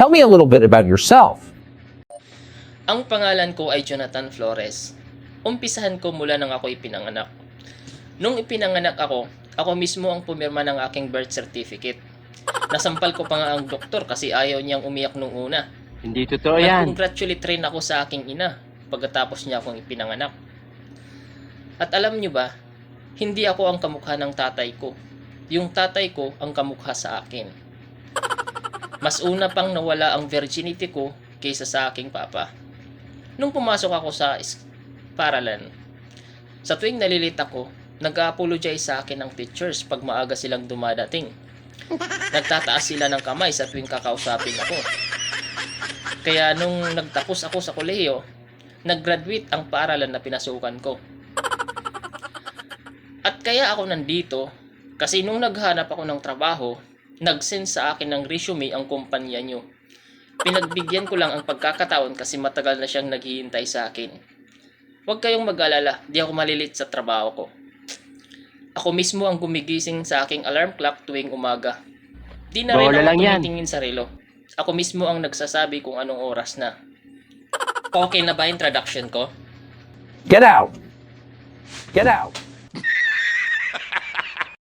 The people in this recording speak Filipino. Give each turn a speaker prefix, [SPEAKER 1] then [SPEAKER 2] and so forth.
[SPEAKER 1] Tell me a little bit about yourself.
[SPEAKER 2] Ang pangalan ko ay Jonathan Flores. Umpisahan ko mula nang ako ipinanganak. Nung ipinanganak ako mismo ang pumirma ng aking birth certificate. Nasampal ko pa nga ang doktor kasi ayaw niyang umiyak nung una.
[SPEAKER 3] Hindi totoo yan.
[SPEAKER 2] Nag-congratulate rin ako sa aking ina pagkatapos niya akong ipinanganak. At alam niyo ba, hindi ako ang kamukha ng tatay ko. Yung tatay ko ang kamukha sa akin. Mas una pang nawala ang virginity ko kaysa sa aking papa. Nung pumasok ako sa paralan, sa tuwing nalilita ko, nag-apologize sa akin ang teachers pag maaga silang dumadating. Nagtataas sila ng kamay sa tuwing kakausapin ako. Kaya nung nagtapos ako sa kolehiyo, nag-graduate ang paaralan na pinasukan ko. At kaya ako nandito, kasi nung naghanap ako ng trabaho, nag-send sa akin ng resume ang kumpanya nyo. Pinagbigyan ko lang ang pagkakataon kasi matagal na siyang naghihintay sa akin. Huwag kayong mag-alala, di ako malilit sa trabaho ko. Ako mismo ang gumigising sa aking alarm clock tuwing umaga. Di na rin
[SPEAKER 3] Bola
[SPEAKER 2] ako
[SPEAKER 3] lang yan.
[SPEAKER 2] tumitingin sa relo. Ako mismo ang nagsasabi kung anong oras na. Okay na ba introduction ko?
[SPEAKER 1] Get out. Get out.